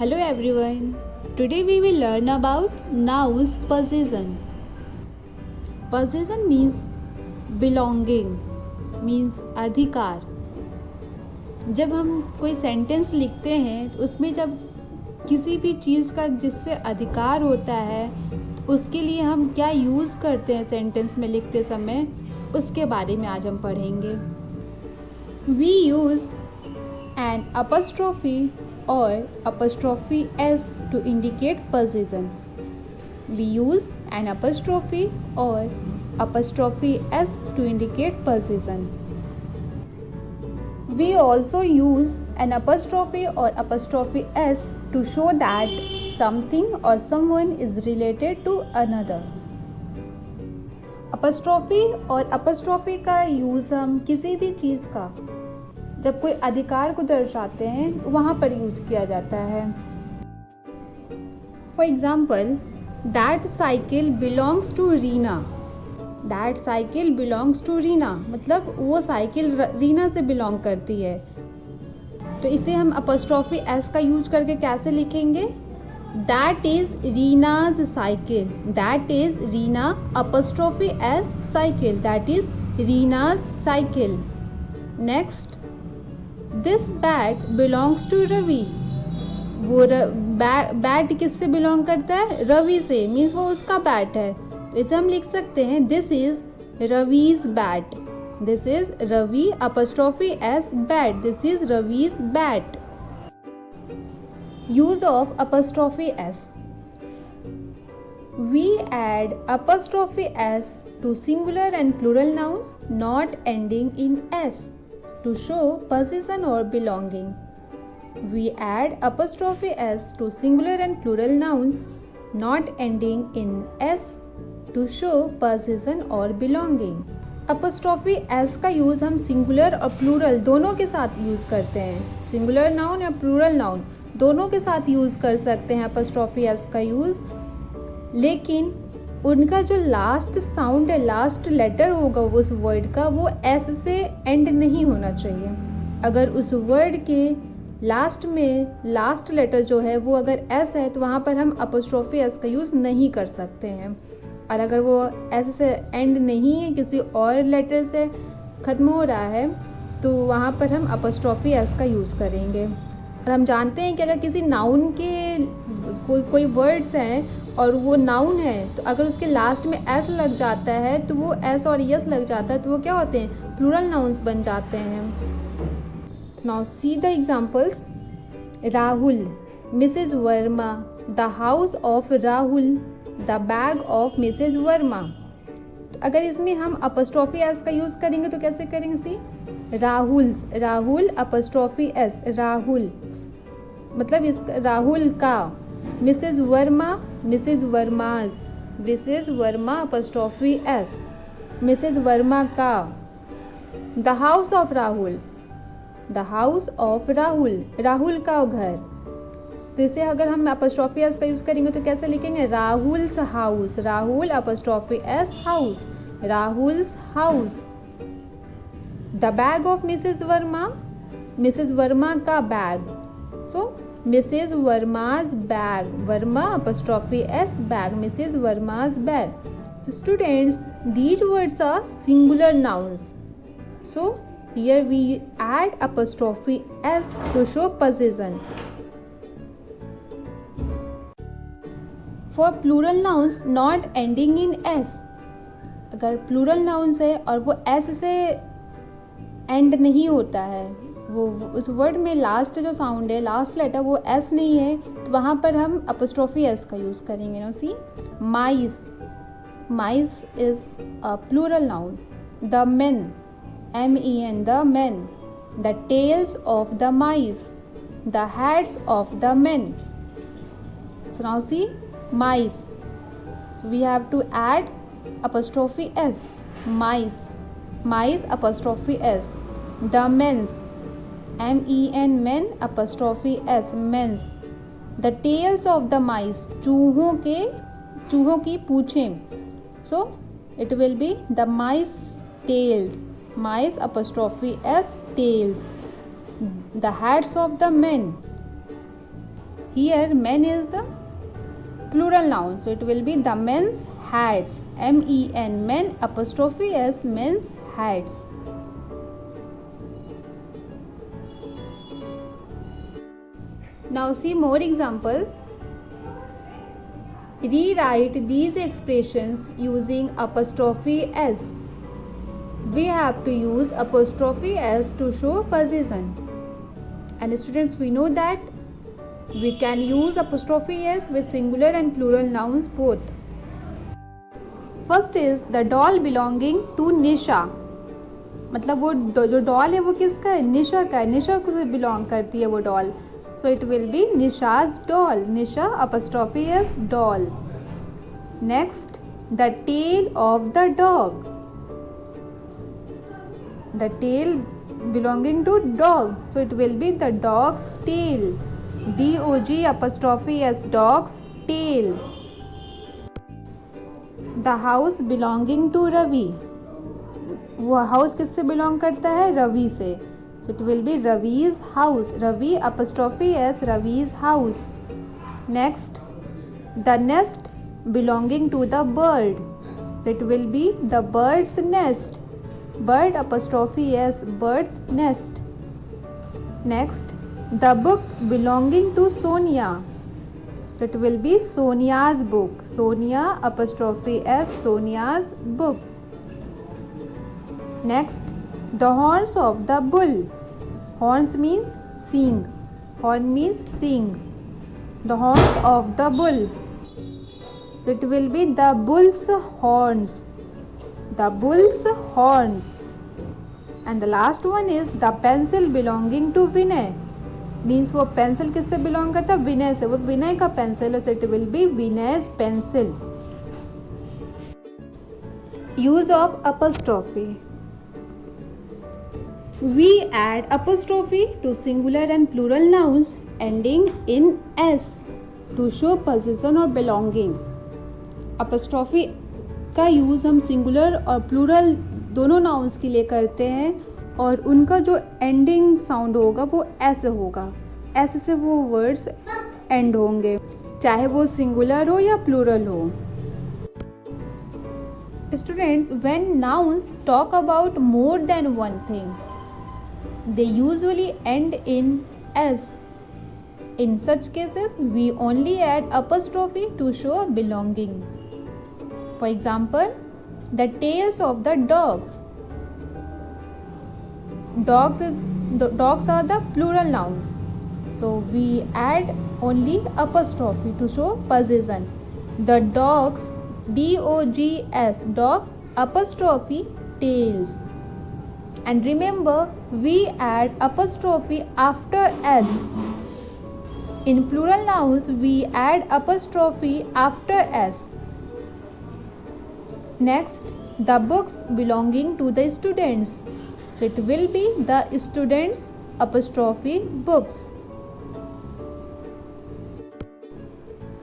Hello everyone. Today we will learn about nouns possession. Possession means belonging, means अधिकार. जब हम कोई sentence लिखते हैं तो उसमें जब किसी भी चीज़ का जिससे अधिकार होता है तो उसके लिए हम क्या यूज़ करते हैं सेंटेंस में लिखते समय, उसके बारे में आज हम पढ़ेंगे. We use an apostrophe or apostrophe s to indicate possession. We use an apostrophe or apostrophe s to indicate possession. We also use an apostrophe or apostrophe s to show that something or someone is related to another. apostrophe और apostrophe का use हम किसी भी चीज़ का जब कोई अधिकार को दर्शाते हैं वहाँ पर यूज किया जाता है. For example, that cycle belongs to Reena. That cycle belongs to Reena मतलब वो साइकिल रीना से बिलोंग करती है. तो इसे हम अपॉस्ट्रोफी एस का यूज करके कैसे लिखेंगे? That is Reena's cycle. That is Reena apostrophe S cycle. That is Reena's cycle. Next, this bat belongs to Ravi. वो बैट किससे बिलोंग करता है? रवि से. मीन्स वो उसका बैट है. तो इसे हम लिख सकते हैं this is Ravi's bat. This is Ravi apostrophe S bat. This is Ravi's bat. Use of apostrophe S. We add apostrophe S to singular and plural nouns not ending in s to show possession or belonging. We add apostrophe s to singular and plural nouns not ending in s to show possession or belonging. apostrophe s का use हम singular और plural दोनों के साथ use करते हैं. Singular noun या plural noun दोनों के साथ यूज़ कर सकते हैं apostrophe s का यूज़. लेकिन उनका जो लास्ट साउंड है, लास्ट लेटर होगा उस वर्ड का, वो एस से एंड नहीं होना चाहिए. अगर उस वर्ड के लास्ट में लास्ट लेटर जो है वो अगर एस है तो वहाँ पर हम अपॉस्ट्रोफी एस का यूज़ नहीं कर सकते हैं. और अगर वो एस से एंड नहीं है, किसी और लेटर से ख़त्म हो रहा है, तो वहाँ पर हम अपॉस्ट्रोफी एस का यूज़ करेंगे. और हम जानते हैं कि अगर किसी नाउन के कोई वर्ड्स हैं और वो नाउन है तो अगर उसके लास्ट में एस लग जाता है तो वो एस और यस लग जाता है तो वो क्या होते हैं? प्लूरल नाउन्स बन जाते हैं. Now see the examples. Rahul, Mrs Verma, the house of Rahul, the bag of Mrs Verma. तो अगर इसमें हम अपॉस्ट्रोफी एस का यूज़ करेंगे तो कैसे करेंगे? See Rahul's. Rahul apostrophe S. Rahul's मतलब इस राहुल का. Mrs Verma, Mrs Verma's. Mrs Verma apostrophe S. Mrs Verma का. The house of Rahul. The house of Rahul. Rahul का घर. तो इसे अगर हम अपॉस्ट्रोफी एस का यूज़ करेंगे तो कैसे लिखेंगे? Rahul's house. Rahul apostrophe S house. Rahul's house. The bag of Mrs Verma. Mrs Verma का bag. So Mrs. Verma's bag. Verma apostrophe s bag. Mrs. Verma's bag. So students, these words are singular nouns. So here we add apostrophe s to show possession. For plural nouns not ending in s. अगर plural nouns है और वो s से end नहीं होता है, वो उस वर्ड में लास्ट जो साउंड है, लास्ट लेटर वो एस नहीं है, तो वहाँ पर हम अपॉस्ट्रोफी एस का यूज़ करेंगे. No see mice. Mice is a plural noun. The men, MEN, the men. The tails of the mice. The heads of the men. So now see mice. So we have to add apostrophe S. Mice. Mice apostrophe S. The men's. MEN men apostrophe s men's. The tails of the mice. चूहों की पूँछें. So it will be the mice tails. Mice apostrophe s tails. The heads of the men. Here men is the plural noun, so it will be the men's hats. men, men apostrophe s, men's hats. Now see more examples. Rewrite these expressions using apostrophe s. We have to use apostrophe s to show possession. And students, we know that we can use apostrophe s with singular and plural nouns both. First is the doll belonging to Nisha. मतलब वो जो doll है वो किसका है? निशा का है. निशा को से बिलोंग करती है वो doll. So it will be Nisha's doll. Nisha apostrophe s doll. Next, the tail of the dog. The tail belonging to dog. So it will be the dog's tail. dog apostrophe s dog's tail. The house belonging to Ravi. वो house किससे belong करता है? रवि से. So it will be Ravi's house. Ravi apostrophe s Ravi's house. Next, the nest belonging to the bird. So it will be the bird's nest. Bird apostrophe s bird's nest. Next, the book belonging to Sonia. So it will be Sonia's book. Sonia apostrophe s Sonia's book. Next, the horns of the bull. Horns means sing. Horn means sing. The horns of the bull. So it will be the bull's horns. The bull's horns. And the last one is the pencil belonging to Vinay. Means वो pencil किससे belong करता है? विनय से. वो विनय का pencil है. So it will be Vinay's pencil. Use of apostrophe. We add apostrophe to singular and plural nouns ending in s to show possession or belonging. Apostrophe का use हम सिंगुलर और प्लूरल दोनों नाउन्स के लिए करते हैं और उनका जो एंडिंग साउंड होगा वो ऐसे होगा. ऐसे से वो वर्ड्स एंड होंगे, चाहे वो सिंगुलर हो या प्लूरल हो. Students, when nouns talk about more than one thing, they usually end in s. In such cases, we only add apostrophe to show belonging. For example, the tails of the dogs. Dogs are the plural nouns. So we add only apostrophe to show possession. The dogs, dogs, dogs apostrophe tails. And remember, we add apostrophe after s. In plural nouns, we add apostrophe after s. Next, the books belonging to the students. So it will be the students apostrophe books.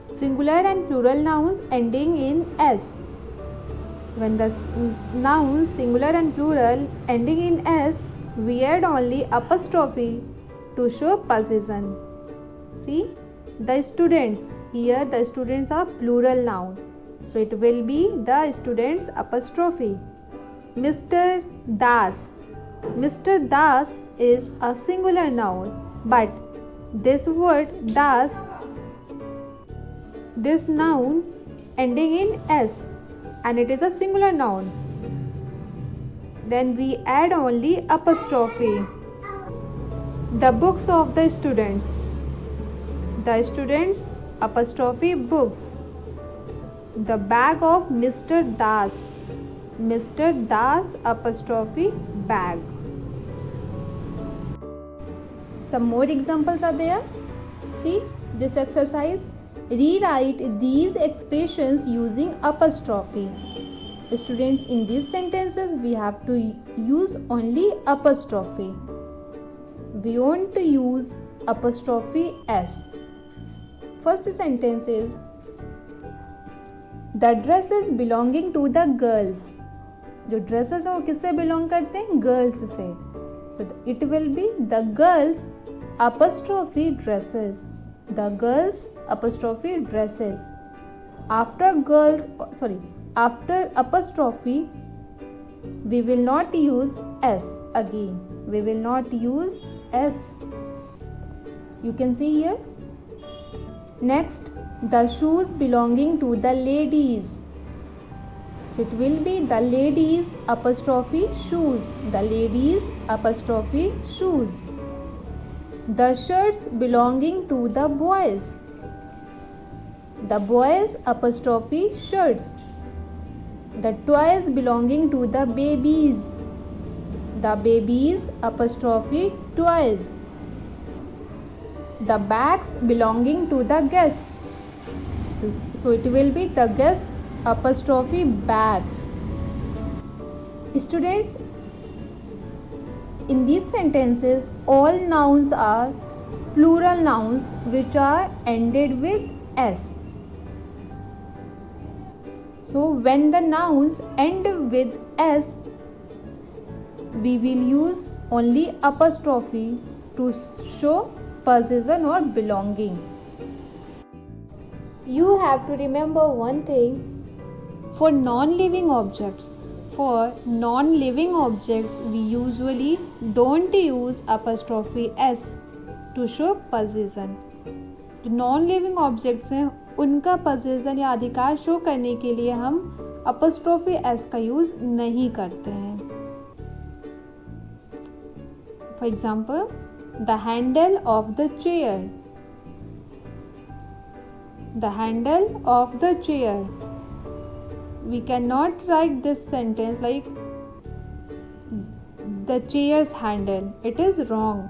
Singular and plural nouns ending in s. When the nouns singular and plural ending in s, we add only apostrophe to show possession. See, the students. Here the students are plural noun. So it will be the students apostrophe. Mr. Das. Mr. Das is a singular noun, but this word das, this noun ending in s, and it is a singular noun. Then we add only apostrophe. The books of the students. The students apostrophe books. The bag of Mr. Das. Mr. Das apostrophe bag. Some more examples are there. See this exercise. Rewrite these expressions using apostrophe. Students, in these sentences we have to use only apostrophe. We want to use apostrophe s. First sentence is the dresses belonging to the girls. जो dresses हैं वो किससे belong करते हैं? Girls से. So it will be the girls apostrophe dresses. the girls apostrophe dresses. After apostrophe we will not use s again. We will not use s. You can see here. Next, the shoes belonging to the ladies. So it will be the ladies apostrophe shoes. The ladies apostrophe shoes. The shirts belonging to the boys. The boys apostrophe shirts. The toys belonging to the babies. The babies apostrophe toys. The bags belonging to the guests. So it will be the guests apostrophe bags. Students, in these sentences all nouns are plural nouns which are ended with s. So when the nouns end with s, we will use only apostrophe to show possession or belonging. You have to remember one thing. For non-living objects, we usually don't use apostrophe s to show possession. जो non living objects हैं उनका position या अधिकार show करने के लिए हम apostrophe S का यूज नहीं करते हैं. For example, the handle of the chair. The handle of the chair. We can not write this sentence like the chair's handle. It is wrong.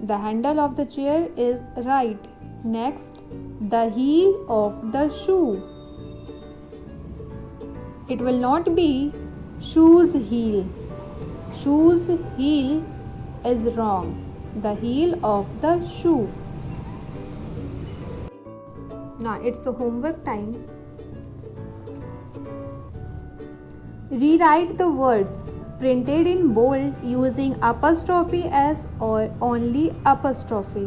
The handle of the chair is right. Next, the heel of the shoe. It will not be shoe's heel. Shoe's heel is wrong. The heel of the shoe. Now it's a homework time. Rewrite the words printed in bold using apostrophe s or only apostrophe.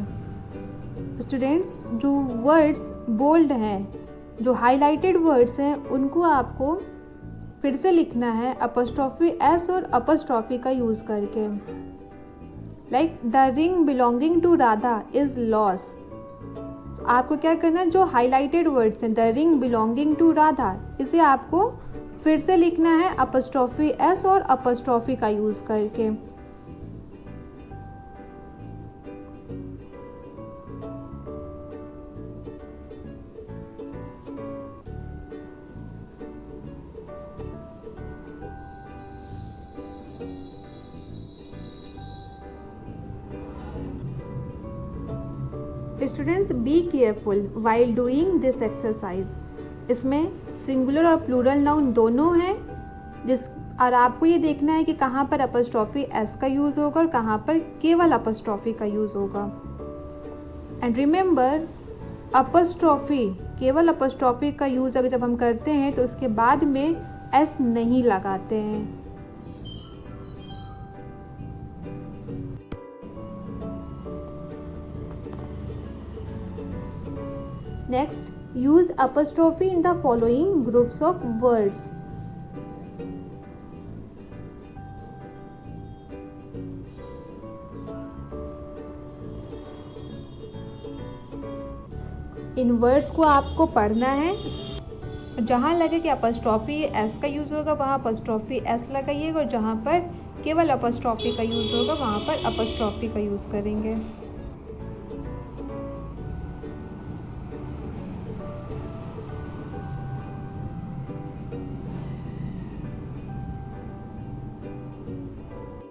Students, जो words bold हैं, जो highlighted words हैं, उनको आपको फिर से लिखना है apostrophe s और apostrophe का यूज़ करके. Like the ring belonging to Radha is lost. आपको क्या करना है, जो highlighted words हैं, the ring belonging to Radha, इसे आपको फिर से लिखना है अपॉस्ट्रोफी एस और अपॉस्ट्रोफी का यूज करके. Students, be careful while doing this exercise. इसमें सिंगुलर और प्लूरल नाउन दोनों हैं और आपको ये देखना है कि कहाँ पर अपॉस्ट्रोफी एस का यूज़ होगा और कहाँ पर केवल अपॉस्ट्रोफी का यूज़ होगा. एंड रिमेंबर, अपॉस्ट्रोफी, केवल अपॉस्ट्रोफी का यूज़ अगर जब हम करते हैं तो उसके बाद में एस नहीं लगाते हैं. Next, use apostrophe in the following groups of words. In words को आपको पढ़ना है. जहाँ लगे कि अपॉस्ट्रोफी एस का यूज़ होगा वहाँ अपॉस्ट्रोफी एस लगाइएगा और जहाँ पर केवल अपॉस्ट्रोफी का यूज़ होगा वहाँ पर अपॉस्ट्रोफी का यूज़ करेंगे.